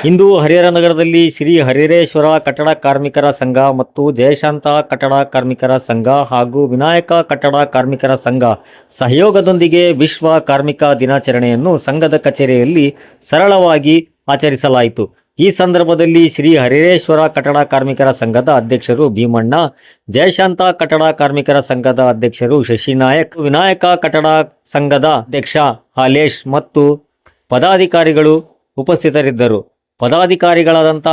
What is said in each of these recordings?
ಇಂದು ಹರಿಹರ ನಗರದಲ್ಲಿ ಶ್ರೀ ಹರಿಹರೇಶ್ವರ ಕಟ್ಟಡ ಕಾರ್ಮಿಕರ ಸಂಘ ಮತ್ತು ಜಯಶಾಂತ ಕಟ್ಟಡ ಕಾರ್ಮಿಕರ ಸಂಘ ಹಾಗೂ ವಿನಾಯಕ ಕಟ್ಟಡ ಕಾರ್ಮಿಕರ ಸಂಘ ಸಹಯೋಗದೊಂದಿಗೆ ವಿಶ್ವ ಕಾರ್ಮಿಕ ದಿನಾಚರಣೆಯನ್ನು ಸಂಘದ ಕಚೇರಿಯಲ್ಲಿ ಸರಳವಾಗಿ ಆಚರಿಸಲಾಯಿತು. ಈ ಸಂದರ್ಭದಲ್ಲಿ ಶ್ರೀ ಹರಿಹರೇಶ್ವರ ಕಟ್ಟಡ ಕಾರ್ಮಿಕರ ಸಂಘದ ಅಧ್ಯಕ್ಷರು ಭೀಮಣ್ಣ, ಜಯಶಾಂತ ಕಟ್ಟಡ ಕಾರ್ಮಿಕರ ಸಂಘದ ಅಧ್ಯಕ್ಷರು ಶಶಿನಾಯಕ್, ವಿನಾಯಕ ಕಟ್ಟಡ ಸಂಘದ ಅಧ್ಯಕ್ಷ ಹಾಲೇಶ್ ಮತ್ತು ಪದಾಧಿಕಾರಿಗಳು ಉಪಸ್ಥಿತರಿದ್ದರು. ಪದಾಧಿಕಾರಿಗಳಾದಂಥ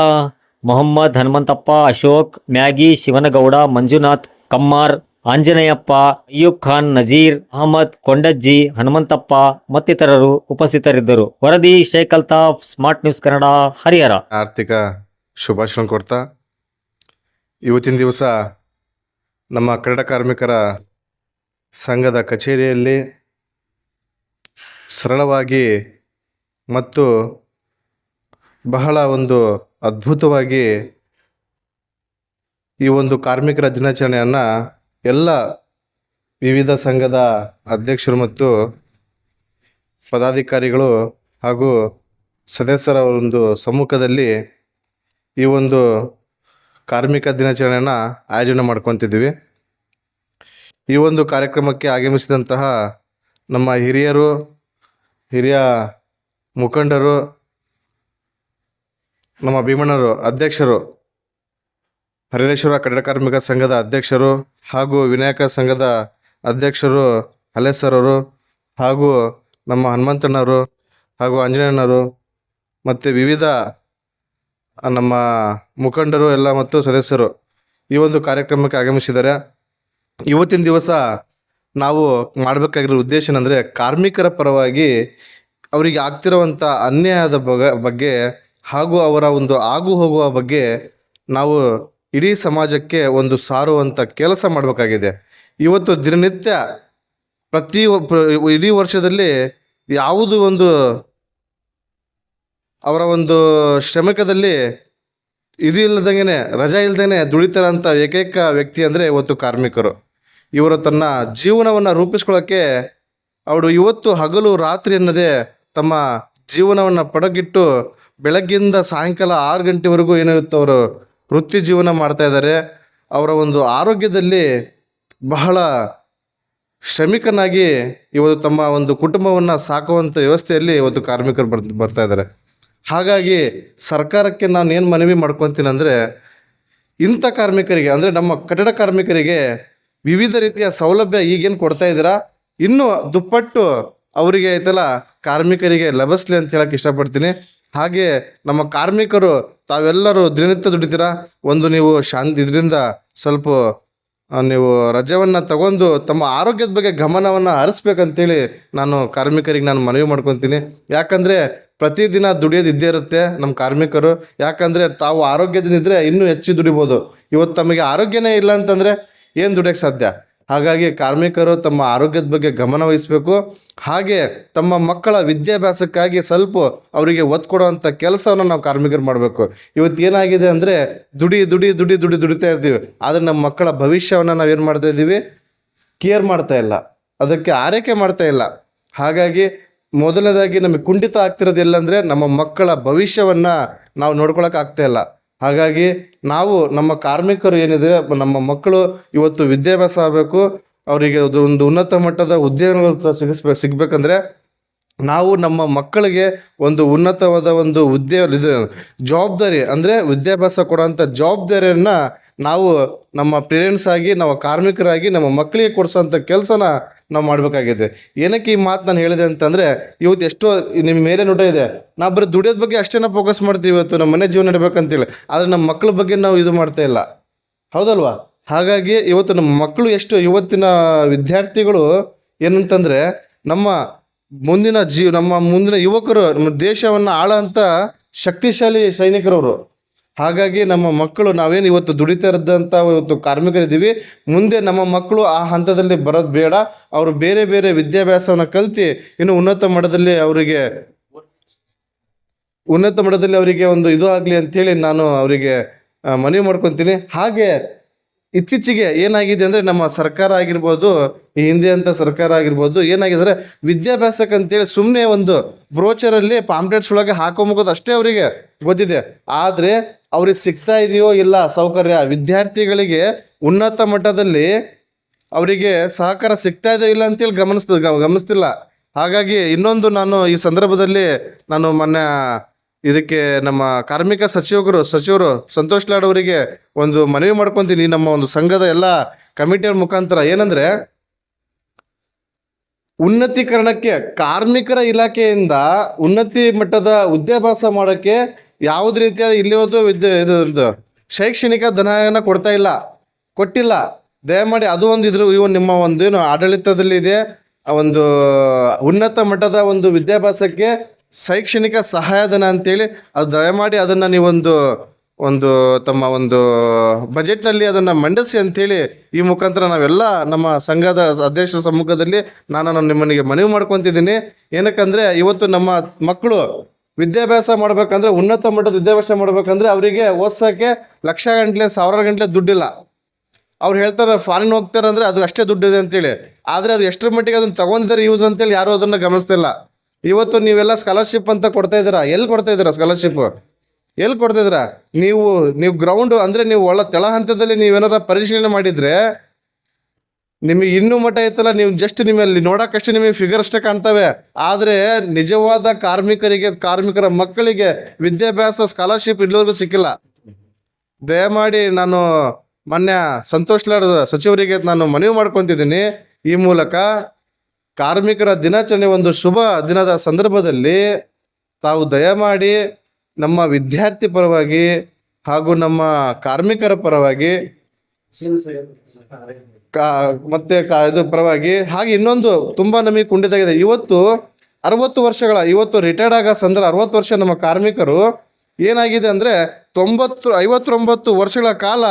ಮೊಹಮ್ಮದ್ ಹನುಮಂತಪ್ಪ, ಅಶೋಕ್, ಮ್ಯಾಗಿ, ಶಿವನಗೌಡ, ಮಂಜುನಾಥ್, ಕಮ್ಮಾರ್, ಆಂಜನೇಯಪ್ಪ, ಅಯ್ಯೂಬ್ ಖಾನ್, ನಜೀರ್ ಅಹಮದ್, ಕೊಂಡಜ್ಜಿ, ಹನುಮಂತಪ್ಪ ಮತ್ತಿತರರು ಉಪಸ್ಥಿತರಿದ್ದರು. ವರದಿ ಶೇಖ್ ಅಲ್ತಾಫ್, ಸ್ಮಾರ್ಟ್ ನ್ಯೂಸ್ ಕನ್ನಡ, ಹರಿಹರ. ಆರ್ಥಿಕ ಶುಭಾಶಯ ಕೊಡ್ತಾ ಇವತ್ತಿನ ದಿವಸ ನಮ್ಮ ಕನ್ನಡ ಕಾರ್ಮಿಕರ ಸಂಘದ ಕಚೇರಿಯಲ್ಲಿ ಸರಳವಾಗಿ ಮತ್ತು ಬಹಳ ಒಂದು ಅದ್ಭುತವಾಗಿ ಈ ಒಂದು ಕಾರ್ಮಿಕರ ದಿನಾಚರಣೆಯನ್ನು ಎಲ್ಲ ವಿವಿಧ ಸಂಘದ ಅಧ್ಯಕ್ಷರು ಮತ್ತು ಪದಾಧಿಕಾರಿಗಳು ಹಾಗೂ ಸದಸ್ಯರ ಒಂದು ಸಮ್ಮುಖದಲ್ಲಿ ಈ ಒಂದು ಕಾರ್ಮಿಕ ದಿನಾಚರಣೆಯನ್ನು ಆಯೋಜನೆ ಮಾಡ್ಕೊತಿದ್ದೀವಿ. ಈ ಒಂದು ಕಾರ್ಯಕ್ರಮಕ್ಕೆ ಆಗಮಿಸಿದಂತಹ ನಮ್ಮ ಹಿರಿಯ ಮುಖಂಡರು, ನಮ್ಮ ಭೀಮಣ್ಣರು ಅಧ್ಯಕ್ಷರು, ಹರಿಹರೇಶ್ವರ ಕಟ್ಟಡ ಕಾರ್ಮಿಕ ಸಂಘದ ಅಧ್ಯಕ್ಷರು ಹಾಗೂ ವಿನಾಯಕ ಸಂಘದ ಅಧ್ಯಕ್ಷರು ಹಲೇಸರವರು ಹಾಗೂ ನಮ್ಮ ಹನುಮಂತಣ್ಣವರು ಹಾಗೂ ಆಂಜನೇಯಣ್ಣವರು ಮತ್ತು ವಿವಿಧ ನಮ್ಮ ಮುಖಂಡರು ಎಲ್ಲ ಮತ್ತು ಸದಸ್ಯರು ಈ ಒಂದು ಕಾರ್ಯಕ್ರಮಕ್ಕೆ ಆಗಮಿಸಿದ್ದಾರೆ. ಇವತ್ತಿನ ದಿವಸ ನಾವು ಮಾಡಬೇಕಾಗಿರೋ ಉದ್ದೇಶ ಏನಂದರೆ ಕಾರ್ಮಿಕರ ಪರವಾಗಿ ಅವರಿಗೆ ಆಗ್ತಿರುವಂಥ ಅನ್ಯಾಯದ ಬಗ್ಗೆ ಹಾಗೂ ಅವರ ಒಂದು ಆಗು ಹೋಗುವ ಬಗ್ಗೆ ನಾವು ಇಡೀ ಸಮಾಜಕ್ಕೆ ಒಂದು ಸಾರುವಂಥ ಕೆಲಸ ಮಾಡಬೇಕಾಗಿದೆ. ಇವತ್ತು ದಿನನಿತ್ಯ ಇಡೀ ವರ್ಷದಲ್ಲಿ ಯಾವುದು ಒಂದು ಅವರ ಒಂದು ಶ್ರಮಿಕದಲ್ಲಿ ಇದು ಇಲ್ಲದಂಗೆ ರಜಾ ಇಲ್ದೇ ದುಡಿತಾರಂಥ ಏಕೈಕ ವ್ಯಕ್ತಿ ಅಂದರೆ ಇವತ್ತು ಕಾರ್ಮಿಕರು. ಇವರು ತನ್ನ ಜೀವನವನ್ನು ರೂಪಿಸ್ಕೊಳ್ಳೋಕ್ಕೆ ಅವರು ಇವತ್ತು ಹಗಲು ರಾತ್ರಿ ಅನ್ನದೇ ತಮ್ಮ ಜೀವನವನ್ನು ಪಡಗಿಟ್ಟು ಬೆಳಗ್ಗಿಂದ ಸಾಯಂಕಾಲ 6 ಗಂಟೆವರೆಗೂ ಏನಿರುತ್ತೆ ಅವರು ವೃತ್ತಿ ಜೀವನ ಮಾಡ್ತಾ ಇದ್ದಾರೆ. ಅವರ ಒಂದು ಆರೋಗ್ಯದಲ್ಲಿ ಬಹಳ ಶ್ರಮಿಕನಾಗಿ ಇವತ್ತು ತಮ್ಮ ಒಂದು ಕುಟುಂಬವನ್ನು ಸಾಕುವಂಥ ವ್ಯವಸ್ಥೆಯಲ್ಲಿ ಇವತ್ತು ಕಾರ್ಮಿಕರು ಬರ್ತಾ ಇದ್ದಾರೆ. ಹಾಗಾಗಿ ಸರ್ಕಾರಕ್ಕೆ ನಾನು ಏನು ಮನವಿ ಮಾಡ್ಕೊತೀನಿ ಅಂದರೆ, ಇಂಥ ಕಾರ್ಮಿಕರಿಗೆ ಅಂದರೆ ನಮ್ಮ ಕಟ್ಟಡ ಕಾರ್ಮಿಕರಿಗೆ ವಿವಿಧ ರೀತಿಯ ಸೌಲಭ್ಯ ಈಗೇನು ಕೊಡ್ತಾ ಇದ್ದೀರಾ, ಇನ್ನೂ ದುಪ್ಪಟ್ಟು ಅವರಿಗೆ ಐತಲ್ಲ ಕಾರ್ಮಿಕರಿಗೆ ಲಭಿಸ್ಲಿ ಅಂತ ಹೇಳಕ್ಕೆ ಇಷ್ಟಪಡ್ತೀನಿ. ಹಾಗೆ ನಮ್ಮ ಕಾರ್ಮಿಕರು ತಾವೆಲ್ಲರೂ ದಿನನಿತ್ಯ ದುಡಿತೀರಾ, ಒಂದು ನೀವು ಇದರಿಂದ ಸ್ವಲ್ಪ ನೀವು ರಜೆಯನ್ನು ತಗೊಂಡು ತಮ್ಮ ಆರೋಗ್ಯದ ಬಗ್ಗೆ ಗಮನವನ್ನು ಹರಿಸ್ಬೇಕಂತೇಳಿ ನಾನು ಕಾರ್ಮಿಕರಿಗೆ ನಾನು ಮನವಿ ಮಾಡ್ಕೊತೀನಿ. ಯಾಕಂದರೆ ಪ್ರತಿದಿನ ದುಡಿಯೋದು ಇದ್ದೇ ಇರುತ್ತೆ ನಮ್ಮ ಕಾರ್ಮಿಕರು. ಯಾಕಂದರೆ ತಾವು ಆರೋಗ್ಯದಿಂದಿದ್ದರೆ ಇನ್ನೂ ಹೆಚ್ಚು ದುಡಿಬೋದು. ಇವತ್ತು ತಮಗೆ ಆರೋಗ್ಯನೇ ಇಲ್ಲ ಅಂತಂದರೆ ಏನು ದುಡಿಯೋಕ್ಕೆ ಸಾಧ್ಯ? ಹಾಗಾಗಿ ಕಾರ್ಮಿಕರು ತಮ್ಮ ಆರೋಗ್ಯದ ಬಗ್ಗೆ ಗಮನ ವಹಿಸಬೇಕು. ಹಾಗೆ ತಮ್ಮ ಮಕ್ಕಳ ವಿದ್ಯಾಭ್ಯಾಸಕ್ಕಾಗಿ ಸ್ವಲ್ಪ ಅವರಿಗೆ ಒತ್ತು ಕೊಡುವಂಥ ಕೆಲಸವನ್ನು ನಾವು ಕಾರ್ಮಿಕರು ಮಾಡಬೇಕು. ಇವತ್ತು ಏನಾಗಿದೆ ಅಂದರೆ ದುಡಿತಾ ಇರ್ತೀವಿ, ಆದರೆ ನಮ್ಮ ಮಕ್ಕಳ ಭವಿಷ್ಯವನ್ನು ನಾವೇನು ಮಾಡ್ತಾ ಇದ್ದೀವಿ, ಕೇರ್ ಮಾಡ್ತಾ ಇಲ್ಲ, ಅದಕ್ಕೆ ಆರೈಕೆ ಮಾಡ್ತಾ ಇಲ್ಲ. ಹಾಗಾಗಿ ಮೊದಲನೇದಾಗಿ ನಮಗೆ ಕುಂಠಿತ ಆಗ್ತಿರೋದು ಎಲ್ಲಂದರೆ ನಮ್ಮ ಮಕ್ಕಳ ಭವಿಷ್ಯವನ್ನು ನಾವು ನೋಡ್ಕೊಳಕ್ಕೆ ಆಗ್ತಾ ಇಲ್ಲ. ಹಾಗಾಗಿ ನಾವು ನಮ್ಮ ಕಾರ್ಮಿಕರು ಏನಿದೆ, ನಮ್ಮ ಮಕ್ಕಳು ಇವತ್ತು ವಿದ್ಯಾಭ್ಯಾಸ ಆಗಬೇಕು, ಅವರಿಗೆ ಒಂದು ಉನ್ನತ ಮಟ್ಟದ ಉದ್ಯೋಗಗಳು ಸಿಗಬೇಕಂದ್ರೆ ನಾವು ನಮ್ಮ ಮಕ್ಕಳಿಗೆ ಒಂದು ಉನ್ನತವಾದ ಒಂದು ಜವಾಬ್ದಾರಿ ಅಂದರೆ ವಿದ್ಯಾಭ್ಯಾಸ ಕೊಡೋಂಥ ಜವಾಬ್ದಾರಿಯನ್ನು ನಾವು ನಮ್ಮ ಪೇರೆಂಟ್ಸ್ ಆಗಿ, ನಾವು ಕಾರ್ಮಿಕರಾಗಿ ನಮ್ಮ ಮಕ್ಕಳಿಗೆ ಕೊಡಿಸೋಂಥ ಕೆಲಸನ ನಾವು ಮಾಡಬೇಕಾಗಿದೆ. ಏನಕ್ಕೆ ಈ ಮಾತು ನಾನು ಹೇಳಿದೆ ಅಂತಂದರೆ, ಇವತ್ತು ಎಷ್ಟೋ ನಿಮ್ಮ ಮೇಲೆ ನೋಟ ಇದೆ, ನಾವು ಬರೀ ದುಡಿಯೋದ ಬಗ್ಗೆ ಅಷ್ಟೇ ಫೋಕಸ್ ಮಾಡ್ತೀವಿ ಇವತ್ತು ನಮ್ಮ ಮನೆ ಜೀವನ ನಡಬೇಕಂತೇಳಿ, ಆದರೆ ನಮ್ಮ ಮಕ್ಕಳ ಬಗ್ಗೆ ನಾವು ಇದು ಮಾಡ್ತಾ ಇಲ್ಲ, ಹೌದಲ್ವಾ? ಹಾಗಾಗಿ ಇವತ್ತು ನಮ್ಮ ಮಕ್ಕಳು ಇವತ್ತಿನ ವಿದ್ಯಾರ್ಥಿಗಳು ಏನಂತಂದರೆ ನಮ್ಮ ಮುಂದಿನ ಯುವಕರು, ನಮ್ಮ ದೇಶವನ್ನು ಆಳೋಂಥ ಶಕ್ತಿಶಾಲಿ ಸೈನಿಕರವರು. ಹಾಗಾಗಿ ನಮ್ಮ ಮಕ್ಕಳು ನಾವೇನು ಇವತ್ತು ದುಡಿತಾ ಇರೋದಂಥ ಇವತ್ತು ಕಾರ್ಮಿಕರಿದ್ದೀವಿ, ಮುಂದೆ ನಮ್ಮ ಮಕ್ಕಳು ಆ ಹಂತದಲ್ಲಿ ಬರೋದು ಬೇಡ. ಅವರು ಬೇರೆ ಬೇರೆ ವಿದ್ಯಾಭ್ಯಾಸವನ್ನು ಕಲಿತು ಇನ್ನು ಉನ್ನತ ಮಟ್ಟದಲ್ಲಿ ಅವರಿಗೆ ಒಂದು ಇದು ಆಗಲಿ ಅಂಥೇಳಿ ನಾನು ಅವರಿಗೆ ಮನವಿ ಮಾಡ್ಕೊತೀನಿ. ಹಾಗೆ ಇತ್ತೀಚೆಗೆ ಏನಾಗಿದೆ ಅಂದರೆ ನಮ್ಮ ಸರ್ಕಾರ ಆಗಿರ್ಬೋದು, ಈ ಹಿಂದೆ ಅಂತ ಸರ್ಕಾರ ಆಗಿರ್ಬೋದು, ಏನಾಗಿದೆ ಅಂದರೆ ವಿದ್ಯಾಭ್ಯಾಸಕ್ಕೆ ಅಂತೇಳಿ ಸುಮ್ಮನೆ ಒಂದು ಬ್ರೋಚರಲ್ಲಿ ಪಾಂಪ್ಲೆಟ್ಸ್ ಒಳಗೆ ಹಾಕೊಂಬುದು ಅಷ್ಟೇ ಅವರಿಗೆ ಗೊತ್ತಿದೆ. ಆದರೆ ಅವ್ರಿಗೆ ಸಿಗ್ತಾ ಇದೆಯೋ ಇಲ್ಲ ಸೌಕರ್ಯ, ವಿದ್ಯಾರ್ಥಿಗಳಿಗೆ ಉನ್ನತ ಮಟ್ಟದಲ್ಲಿ ಅವರಿಗೆ ಸಹಕಾರ ಸಿಗ್ತಾ ಇದೆಯೋ ಇಲ್ಲ ಅಂತೇಳಿ ಗಮನಿಸ್ತಿಲ್ಲ. ಹಾಗಾಗಿ ಇನ್ನೊಂದು ನಾನು ಈ ಸಂದರ್ಭದಲ್ಲಿ ನಾನು ಮೊನ್ನೆ ಇದಕ್ಕೆ ನಮ್ಮ ಕಾರ್ಮಿಕ ಸಚಿವರು ಸಂತೋಷ್ ಲಾಡ್ ಅವರಿಗೆ ಒಂದು ಮನವಿ ಮಾಡ್ಕೊತೀನಿ, ನಮ್ಮ ಒಂದು ಸಂಘದ ಎಲ್ಲ ಕಮಿಟಿಯವ್ರ ಮುಖಾಂತರ. ಏನಂದರೆ ಉನ್ನತೀಕರಣಕ್ಕೆ ಕಾರ್ಮಿಕರ ಇಲಾಖೆಯಿಂದ ಉನ್ನತಿ ಮಟ್ಟದ ವಿದ್ಯಾಭ್ಯಾಸ ಮಾಡೋಕ್ಕೆ ಯಾವುದೇ ರೀತಿಯಾದ ಇಲ್ಲಿವತ್ತು ಇದು ಶೈಕ್ಷಣಿಕ ಧನನ ಕೊಟ್ಟಿಲ್ಲ. ದಯಮಾಡಿ ಅದು ಒಂದು ಇವು ನಿಮ್ಮ ಒಂದು ಏನು ಆಡಳಿತದಲ್ಲಿ ಇದೆ, ಒಂದು ಉನ್ನತ ಮಟ್ಟದ ಒಂದು ವಿದ್ಯಾಭ್ಯಾಸಕ್ಕೆ ಶೈಕ್ಷಣಿಕ ಸಹಾಯಧನ ಅಂತೇಳಿ ಅದು ದಯಮಾಡಿ ಅದನ್ನು ನೀವೊಂದು ತಮ್ಮ ಒಂದು ಬಜೆಟ್ನಲ್ಲಿ ಅದನ್ನು ಮಂಡಿಸಿ ಅಂಥೇಳಿ ಈ ಮುಖಾಂತರ ನಾವೆಲ್ಲ ನಮ್ಮ ಸಂಘದ ಅಧ್ಯಕ್ಷರ ಸಮ್ಮುಖದಲ್ಲಿ ನಾನು ನಿಮ್ಮನಿಗೆ ಮನವಿ ಮಾಡ್ಕೊತಿದ್ದೀನಿ. ಏನಕ್ಕಂದರೆ ಇವತ್ತು ನಮ್ಮ ಮಕ್ಕಳು ವಿದ್ಯಾಭ್ಯಾಸ ಮಾಡಬೇಕಂದ್ರೆ, ಉನ್ನತ ಮಟ್ಟದ ವಿದ್ಯಾಭ್ಯಾಸ ಮಾಡಬೇಕಂದ್ರೆ ಅವರಿಗೆ ಓದ್ಸೋಕ್ಕೆ ಲಕ್ಷ ಗಂಟಲೆ ಸಾವಿರಾರು ಗಂಟಲೆ ದುಡ್ಡಿಲ್ಲ. ಅವ್ರು ಹೇಳ್ತಾರೆ ಫಾರಿನ್ ಹೋಗ್ತಾರೆ ಅಂದರೆ ಅದು ಅಷ್ಟೇ ದುಡ್ಡಿದೆ ಅಂತೇಳಿ. ಆದರೆ ಅದು ಎಷ್ಟರ ಮಟ್ಟಿಗೆ ಅದನ್ನು ತೊಗೊಂಡಿದ್ದಾರೆ ಯೂಸ್ ಅಂತೇಳಿ ಯಾರೂ ಅದನ್ನು ಗಮನಿಸ್ತಿಲ್ಲ. ಇವತ್ತು ನೀವೆಲ್ಲ ಸ್ಕಾಲರ್ಶಿಪ್ ಅಂತ ಕೊಡ್ತಾ ಇದ್ದೀರಾ, ಎಲ್ಲಿ ಕೊಡ್ತಾ ಇದ್ದೀರಾ ಸ್ಕಾಲರ್ಶಿಪ್? ಎಲ್ಲಿ ಕೊಡ್ತಾ ಇದ್ದೀರಾ? ನೀವು ಗ್ರೌಂಡು ಅಂದರೆ ನೀವು ತಳ ಹಂತದಲ್ಲಿ ನೀವೇನಾರ ಪರಿಶೀಲನೆ ಮಾಡಿದರೆ ನಿಮಗೆ ಇನ್ನೂ ಮಟ್ಟ ಐತಲ್ಲ, ನೀವು ಜಸ್ಟ್ ನಿಮ್ಮಲ್ಲಿ ನೋಡೋಕ್ಕಷ್ಟೇ ನಿಮಗೆ ಫಿಗರ್ ಅಷ್ಟೇ ಕಾಣ್ತವೆ. ಆದರೆ ನಿಜವಾದ ಕಾರ್ಮಿಕರ ಮಕ್ಕಳಿಗೆ ವಿದ್ಯಾಭ್ಯಾಸ ಸ್ಕಾಲರ್ಶಿಪ್ ಇಲ್ಲಿವರೆಗೂ ಸಿಕ್ಕಿಲ್ಲ. ದಯಮಾಡಿ ನಾನು ಮೊನ್ನೆ ಸಂತೋಷ್ ಲಾಡ್ ಸಚಿವರಿಗೆ ನಾನು ಮನವಿ ಮಾಡ್ಕೊತಿದ್ದೀನಿ. ಈ ಮೂಲಕ ಕಾರ್ಮಿಕರ ದಿನಾಚರಣೆ ಒಂದು ಶುಭ ದಿನದ ಸಂದರ್ಭದಲ್ಲಿ ತಾವು ದಯಮಾಡಿ ನಮ್ಮ ವಿದ್ಯಾರ್ಥಿ ಪರವಾಗಿ ಹಾಗೂ ನಮ್ಮ ಕಾರ್ಮಿಕರ ಪರವಾಗಿ ಇದು ಪರವಾಗಿ ಹಾಗೆ ಇನ್ನೊಂದು ತುಂಬ ನಮಗೆ ಕುಂಠಿತಾಗಿದೆ. ಇವತ್ತು 60 ರಿಟೈರ್ಡ್ ಆಗೋ 60 ವರ್ಷ ನಮ್ಮ ಕಾರ್ಮಿಕರು ಏನಾಗಿದೆ ಅಂದರೆ 59 ವರ್ಷಗಳ ಕಾಲ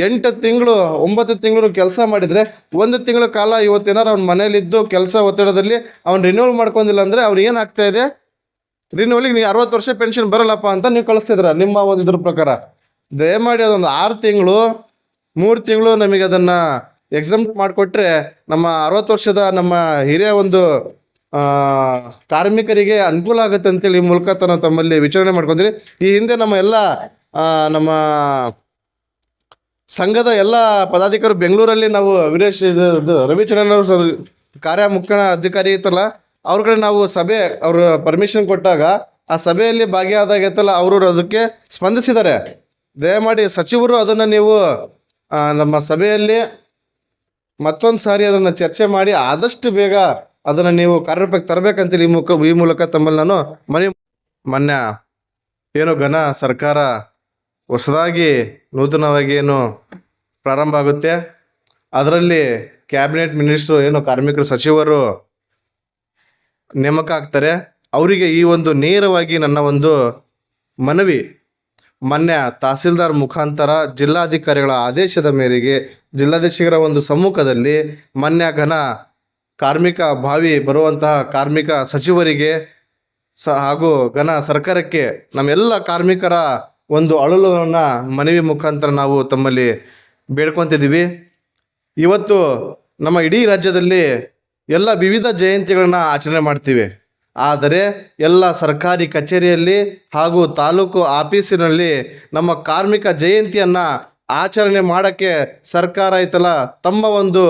8 ತಿಂಗಳು 9 ತಿಂಗಳು ಕೆಲಸ ಮಾಡಿದರೆ 1 ತಿಂಗಳ ಕಾಲ ಇವತ್ತೇನಾರು ಅವ್ನ ಮನೇಲಿದ್ದು ಕೆಲಸ ಒತ್ತಡದಲ್ಲಿ ಅವ್ನು ರಿನ್ಯೂವಲ್ ಮಾಡ್ಕೊಂಡಿಲ್ಲ ಅಂದರೆ ಅವ್ನು ಏನಾಗ್ತಾ ಇದೆ, ರಿನ್ಯೂವಲಿಗೆ ನೀವು 60 ವರ್ಷ ಪೆನ್ಷನ್ ಬರಲ್ಲಪ್ಪ ಅಂತ ನೀವು ಕಳಿಸ್ತಿದ್ರ ನಿಮ್ಮ ಒಂದು ಇದ್ರ ಪ್ರಕಾರ. ದಯಮಾಡಿ ಅದೊಂದು 6 ತಿಂಗಳು 3 ತಿಂಗಳು ನಮಗೆ ಅದನ್ನು ಎಕ್ಸಾಮ್ ಮಾಡಿಕೊಟ್ರೆ ನಮ್ಮ 60 ವರ್ಷದ ನಮ್ಮ ಹಿರಿಯ ಒಂದು ಕಾರ್ಮಿಕರಿಗೆ ಅನುಕೂಲ ಆಗುತ್ತೆ ಅಂತೇಳಿ ಈ ಮೂಲಕ ತಮ್ಮಲ್ಲಿ ವಿಚಾರಣೆ ಮಾಡ್ಕೊಂತೀರಿ. ಈ ಹಿಂದೆ ನಮ್ಮ ಸಂಘದ ಎಲ್ಲ ಪದಾಧಿಕಾರಿ ಬೆಂಗಳೂರಲ್ಲಿ ನಾವು ರವಿಚಂದ್ರನ್ ಅವರು ಕಾರ್ಯ ಮುಖ್ಯ ಅಧಿಕಾರಿ ಇತ್ತಲ್ಲ, ಅವ್ರ ಕಡೆ ನಾವು ಸಭೆ ಅವರು ಪರ್ಮಿಷನ್ ಕೊಟ್ಟಾಗ ಆ ಸಭೆಯಲ್ಲಿ ಭಾಗಿಯಾದಾಗ ಇತ್ತಲ್ಲ, ಅವರು ಅದಕ್ಕೆ ಸ್ಪಂದಿಸಿದ್ದಾರೆ. ದಯಮಾಡಿ ಸಚಿವರು ಅದನ್ನು ನೀವು ನಮ್ಮ ಸಭೆಯಲ್ಲಿ ಮತ್ತೊಂದು ಸಾರಿ ಅದನ್ನು ಚರ್ಚೆ ಮಾಡಿ ಆದಷ್ಟು ಬೇಗ ಅದನ್ನು ನೀವು ಕಾರ್ಯರೂಪಕ್ಕೆ ತರಬೇಕಂತೇಳಿ ಈ ಮೂಲಕ ತಮ್ಮಲ್ಲಿ ನಾನು ಮೊನ್ನೆ ಏನು ಘನ ಸರ್ಕಾರ ಹೊಸದಾಗಿ ನೂತನವಾಗಿ ಏನು ಪ್ರಾರಂಭ ಆಗುತ್ತೆ, ಅದರಲ್ಲಿ ಕ್ಯಾಬಿನೆಟ್ ಮಿನಿಸ್ಟ್ರು ಏನು ಕಾರ್ಮಿಕರು ಸಚಿವರು ನೇಮಕ ಆಗ್ತಾರೆ. ಅವರಿಗೆ ಈ ಒಂದು ನೇರವಾಗಿ ನನ್ನ ಒಂದು ಮನವಿ, ಮೊನ್ನೆ ತಹಸೀಲ್ದಾರ್ ಮುಖಾಂತರ ಜಿಲ್ಲಾಧಿಕಾರಿಗಳ ಆದೇಶದ ಮೇರೆಗೆ ಜಿಲ್ಲಾಧೀಶರ ಒಂದು ಸಮ್ಮುಖದಲ್ಲಿ ಮೊನ್ನೆ ಘನ ಕಾರ್ಮಿಕ ಬರುವಂತಹ ಕಾರ್ಮಿಕ ಸಚಿವರಿಗೆ ಹಾಗೂ ಘನ ಸರ್ಕಾರಕ್ಕೆ ನಮ್ಮೆಲ್ಲ ಕಾರ್ಮಿಕರ ಒಂದು ಅಳಲನ್ನು ಮನವಿ ಮುಖಾಂತರ ನಾವು ತಮ್ಮಲ್ಲಿ ಬೇಡ್ಕೊತಿದ್ದೀವಿ. ಇವತ್ತು ನಮ್ಮ ಇಡೀ ರಾಜ್ಯದಲ್ಲಿ ಎಲ್ಲ ವಿವಿಧ ಜಯಂತಿಗಳನ್ನ ಆಚರಣೆ ಮಾಡ್ತೀವಿ. ಆದರೆ ಎಲ್ಲ ಸರ್ಕಾರಿ ಕಚೇರಿಯಲ್ಲಿ ಹಾಗೂ ತಾಲೂಕು ಆಫೀಸಿನಲ್ಲಿ ನಮ್ಮ ಕಾರ್ಮಿಕ ಜಯಂತಿಯನ್ನು ಆಚರಣೆ ಮಾಡೋಕ್ಕೆ ಸರ್ಕಾರ ಐತಲ್ಲ ತಮ್ಮ ಒಂದು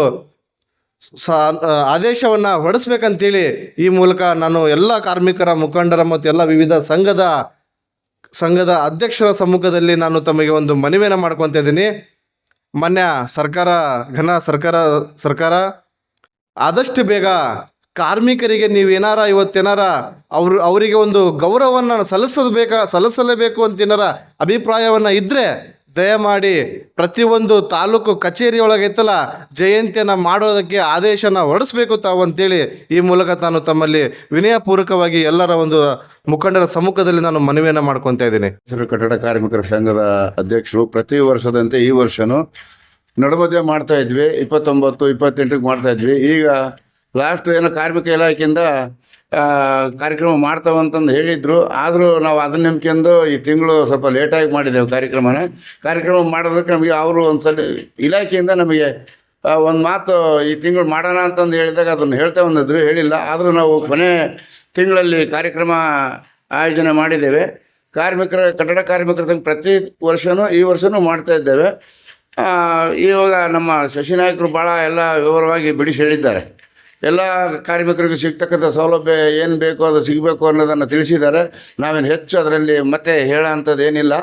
ಆದೇಶವನ್ನು ಹೊರಡಿಸ್ಬೇಕಂತೇಳಿ ಈ ಮೂಲಕ ನಾನು ಎಲ್ಲ ಕಾರ್ಮಿಕರ ಮುಖಂಡರ ಮತ್ತು ಎಲ್ಲ ವಿವಿಧ ಸಂಘದ ಅಧ್ಯಕ್ಷರ ಸಮ್ಮುಖದಲ್ಲಿ ನಾನು ತಮಗೆ ಒಂದು ಮನವಿಯನ್ನು ಮಾಡ್ಕೊತಾ ಇದ್ದೀನಿ. ಮೊನ್ನೆ ಘನ ಸರ್ಕಾರ ಆದಷ್ಟು ಬೇಗ ಕಾರ್ಮಿಕರಿಗೆ ನೀವೇನಾರ ಅವರಿಗೆ ಒಂದು ಗೌರವವನ್ನು ಸಲ್ಲಿಸಲೇಬೇಕು ಅಂತ ಏನಾರ ಅಭಿಪ್ರಾಯವನ್ನು ಇದ್ದರೆ ದಯಮಾಡಿ ಪ್ರತಿಯೊಂದು ತಾಲೂಕು ಕಚೇರಿಯೊಳಗೆ ಇತ್ತಲ್ಲ ಜಯಂತಿಯನ್ನು ಮಾಡೋದಕ್ಕೆ ಆದೇಶನ ಹೊರಡಿಸ್ಬೇಕು ತಾವು ಅಂತೇಳಿ ಈ ಮೂಲಕ ನಾನು ತಮ್ಮಲ್ಲಿ ವಿನಯಪೂರ್ವಕವಾಗಿ ಎಲ್ಲರ ಒಂದು ಮುಖಂಡರ ಸಮ್ಮುಖದಲ್ಲಿ ನಾನು ಮನವಿಯನ್ನು ಮಾಡ್ಕೊತಾ ಇದ್ದೀನಿ. ಕಟ್ಟಡ ಕಾರ್ಮಿಕರ ಸಂಘದ ಅಧ್ಯಕ್ಷರು ಪ್ರತಿ ವರ್ಷದಂತೆ ಈ ವರ್ಷನೂ ನಡುಮಧ್ಯೆ ಮಾಡ್ತಾ ಇದ್ವಿ. 29, 28ಕ್ಕೆ ಮಾಡ್ತಾ ಇದ್ವಿ. ಈಗ ಲಾಸ್ಟ್ ಏನೋ ಕಾರ್ಮಿಕ ಇಲಾಖೆಯಿಂದ ಕಾರ್ಯಕ್ರಮ ಮಾಡ್ತಾವಂತಂದು ಹೇಳಿದರು. ಆದರೂ ನಾವು ಅದನ್ನ ನಂಬ್ಕೊಂಡು ಈ ತಿಂಗಳು ಸ್ವಲ್ಪ ಲೇಟಾಗಿ ಮಾಡಿದ್ದೆವು ಕಾರ್ಯಕ್ರಮ ಮಾಡೋದಕ್ಕೆ ನಮಗೆ ಅವರು ಒಂದು ಸಲ ಇಲಾಖೆಯಿಂದ ನಮಗೆ ಒಂದು ಮಾತು ಈ ತಿಂಗಳು ಮಾಡೋಣ ಅಂತಂದು ಹೇಳಿದಾಗ ಅದನ್ನು ಹೇಳ್ತಾ ಬಂದಿದ್ರು, ಹೇಳಿಲ್ಲ. ಆದರೂ ನಾವು ಕೊನೆ ತಿಂಗಳಲ್ಲಿ ಕಾರ್ಯಕ್ರಮ ಆಯೋಜನೆ ಮಾಡಿದ್ದೇವೆ. ಕಟ್ಟಡ ಕಾರ್ಮಿಕರ ಸಂಘ ಪ್ರತಿ ವರ್ಷವೂ ಈ ವರ್ಷವೂ ಮಾಡ್ತಾ ಇದ್ದೇವೆ. ಇವಾಗ ನಮ್ಮ ಶಶಿನಾಯಕರು ಭಾಳ ಎಲ್ಲ ವಿವರವಾಗಿ ಬಿಡಿಸಿ ಹೇಳಿದ್ದಾರೆ. ಎಲ್ಲ ಕಾರ್ಮಿಕರಿಗೂ ಸಿಗ್ತಕ್ಕಂಥ ಸೌಲಭ್ಯ ಏನು ಬೇಕೋ ಅದು ಸಿಗಬೇಕು ಅನ್ನೋದನ್ನು ತಿಳಿಸಿದ್ದಾರೆ. ನಾವೇನು ಹೆಚ್ಚು ಅದರಲ್ಲಿ ಮತ್ತೆ ಹೇಳೋ ಅಂಥದ್ದು ಏನಿಲ್ಲ.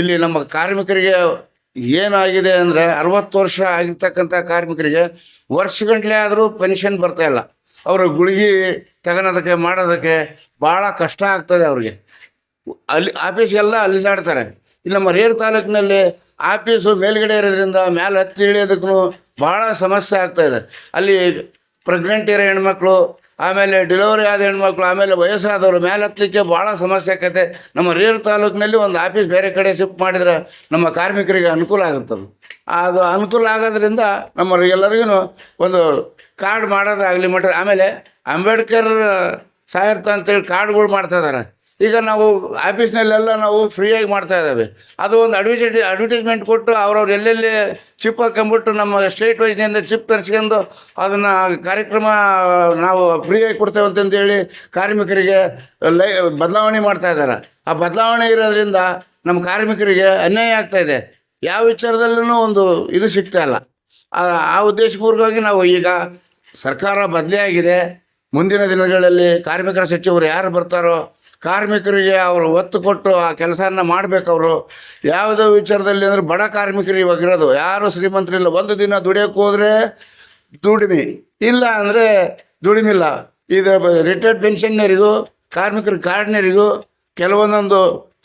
ಇಲ್ಲಿ ನಮ್ಮ ಕಾರ್ಮಿಕರಿಗೆ ಏನಾಗಿದೆ ಅಂದರೆ 60 ವರ್ಷ ಆಗಿರ್ತಕ್ಕಂಥ ಕಾರ್ಮಿಕರಿಗೆ ವರ್ಷಗಟ್ಟಲೆ ಆದರೂ ಪೆನ್ಷನ್ ಬರ್ತಾಯಿಲ್ಲ. ಅವರು ಗುಳಿಗೆ ತಗೊಳೋದಕ್ಕೆ ಮಾಡೋದಕ್ಕೆ ಭಾಳ ಕಷ್ಟ ಆಗ್ತದೆ. ಅವ್ರಿಗೆ ಆಫೀಸ್ಗೆಲ್ಲ ಅಲ್ಲಿದಾಡ್ತಾರೆ. ಇಲ್ಲಿ ನಮ್ಮ ರೇರ್ ತಾಲೂಕಿನಲ್ಲಿ ಆಫೀಸು ಮೇಲ್ಗಡೆ ಇರೋದ್ರಿಂದ ಮೇಲೆ ಹತ್ತಿ ಇಳಿಯೋದಕ್ಕೂ ಭಾಳ ಸಮಸ್ಯೆ ಆಗ್ತಾಯಿದೆ. ಅಲ್ಲಿ ಪ್ರೆಗ್ನೆಂಟ್ ಇರೋ ಹೆಣ್ಮಕ್ಳು, ಆಮೇಲೆ ಡೆಲಿವರಿ ಆದ ಹೆಣ್ಮಕ್ಳು, ಆಮೇಲೆ ವಯಸ್ಸಾದವರು ಮೇಲೆ ಹತ್ತಲಿಕ್ಕೆ ಭಾಳ ಸಮಸ್ಯೆ ಆಕೈತೆ. ನಮ್ಮ ರೇರ್ ತಾಲೂಕಿನಲ್ಲಿ ಒಂದು ಆಫೀಸ್ ಬೇರೆ ಕಡೆ ಶಿಫ್ಟ್ ಮಾಡಿದರೆ ನಮ್ಮ ಕಾರ್ಮಿಕರಿಗೆ ಅನುಕೂಲ ಆಗುತ್ತದು. ಅದು ಅನುಕೂಲ ಆಗೋದ್ರಿಂದ ನಮ್ಮರಿಗೆಲ್ಲರಿಗೂ ಒಂದು ಕಾರ್ಡ್ ಮಾಡೋದಾಗಲಿ ಆಮೇಲೆ ಅಂಬೇಡ್ಕರ್ ಸಾಯರ್ಥ ಅಂತೇಳಿ ಕಾರ್ಡ್ಗಳು ಮಾಡ್ತಾಯಿದ್ದಾರೆ. ಈಗ ನಾವು ಆಫೀಸ್ನಲ್ಲೆಲ್ಲ ನಾವು ಫ್ರೀಯಾಗಿ ಮಾಡ್ತಾಯಿದ್ದೇವೆ. ಅದು ಒಂದು ಅಡ್ವರ್ಟೈಸ್ಮೆಂಟ್ ಕೊಟ್ಟು ಅವ್ರವ್ರು ಎಲ್ಲೆಲ್ಲಿ ಚಿಪ್ ಹಾಕೊಂಬಿಟ್ಟು ನಮ್ಮ ಸ್ಟೇಟ್ ವೈಸ್ನಿಂದ ಚಿಪ್ ತರಿಸ್ಕೊಂಡು ಅದನ್ನು ಕಾರ್ಯಕ್ರಮ ನಾವು ಫ್ರೀಯಾಗಿ ಕೊಡ್ತೇವೆ ಅಂತಂದೇಳಿ ಕಾರ್ಮಿಕರಿಗೆ ಬದಲಾವಣೆ ಮಾಡ್ತಾಯಿದ್ದಾರೆ. ಆ ಬದಲಾವಣೆ ಇರೋದ್ರಿಂದ ನಮ್ಮ ಕಾರ್ಮಿಕರಿಗೆ ಅನ್ಯಾಯ ಆಗ್ತಾಯಿದೆ. ಯಾವ ವಿಚಾರದಲ್ಲೂ ಒಂದು ಇದು ಸಿಗ್ತಾಯಿಲ್ಲ. ಆ ಉದ್ದೇಶಪೂರ್ವಕವಾಗಿ ನಾವು ಈಗ ಸರ್ಕಾರ ಬದಲಿಯಾಗಿದೆ. ಮುಂದಿನ ದಿನಗಳಲ್ಲಿ ಕಾರ್ಮಿಕರ ಸಚಿವರು ಯಾರು ಬರ್ತಾರೋ ಕಾರ್ಮಿಕರಿಗೆ ಅವರು ಒತ್ತು ಕೊಟ್ಟು ಆ ಕೆಲಸನ ಮಾಡಬೇಕು. ಅವರು ಯಾವುದೋ ವಿಚಾರದಲ್ಲಿ ಅಂದರೆ ಬಡ ಕಾರ್ಮಿಕರು ಇವಾಗ ಇರೋದು ಯಾರು ಶ್ರೀಮಂತರಿಲ್ಲ. ಒಂದು ದಿನ ದುಡಿಯೋಕ್ಕೆ ಹೋದರೆ ದುಡಿಮೆ ಇಲ್ಲ ಅಂದರೆ ದುಡಿಮಿಲ್ಲ. ಇದು ರಿಟೈರ್ಡ್ ಪೆನ್ಷನ್ನರಿಗೂ ಕಾರ್ಮಿಕರ ಕಾರ್ಡ್ನರಿಗೂ ಕೆಲವೊಂದೊಂದು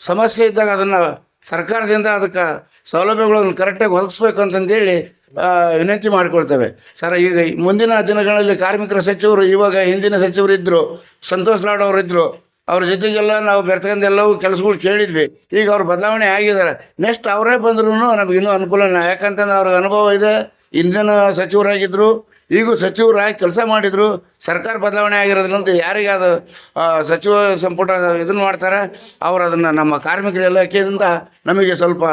ಸಮಸ್ಯೆ ಇದ್ದಾಗ ಅದನ್ನು ಸರ್ಕಾರದಿಂದ ಅದಕ್ಕೆ ಸೌಲಭ್ಯಗಳನ್ನು ಕರೆಕ್ಟಾಗಿ ಒದಗಿಸ್ಬೇಕು ಅಂತಂದೇಳಿ ವಿನಂತಿ ಮಾಡಿಕೊಳ್ತೇವೆ. ಸರ್, ಈಗ ಮುಂದಿನ ದಿನಗಳಲ್ಲಿ ಕಾರ್ಮಿಕರ ಸಚಿವರು, ಇವಾಗ ಹಿಂದಿನ ಸಚಿವರು ಇದ್ದರು, ಸಂತೋಷ್ ಲಾಡ್ ಅವರು ಇದ್ದರು, ಅವ್ರ ಜೊತೆಗೆಲ್ಲ ನಾವು ಬೆರ್ತಕ್ಕಂಥೆಲ್ಲವೂ ಕೆಲಸಗಳು ಕೇಳಿದ್ವಿ. ಈಗ ಅವ್ರು ಬದಲಾವಣೆ ಆಗಿದ್ದಾರೆ. ನೆಕ್ಸ್ಟ್ ಅವರೇ ಬಂದ್ರೂ ನಮಗಿನ್ನೂ ಅನುಕೂಲನೇ. ಯಾಕಂತಂದ್ರೆ ಅವ್ರಿಗೆ ಅನುಭವ ಇದೆ. ಹಿಂದಿನ ಸಚಿವರಾಗಿದ್ದರು, ಈಗೂ ಸಚಿವರಾಗಿ ಕೆಲಸ ಮಾಡಿದರು. ಸರ್ಕಾರ ಬದಲಾವಣೆ ಆಗಿರೋದ್ರಿಂದ ಯಾರಿಗಾದ ಸಚಿವ ಸಂಪುಟ ಇದನ್ನು ಮಾಡ್ತಾರೆ, ಅವರು ಅದನ್ನು ನಮ್ಮ ಕಾರ್ಮಿಕರ ಇಲಾಖೆಯಿಂದ ನಮಗೆ ಸ್ವಲ್ಪ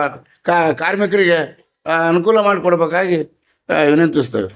ಕಾರ್ಮಿಕರಿಗೆ ಅನುಕೂಲ ಮಾಡಿಕೊಡ್ಬೇಕಾಗಿ ವಿನಂತಿಸ್ತೇವೆ.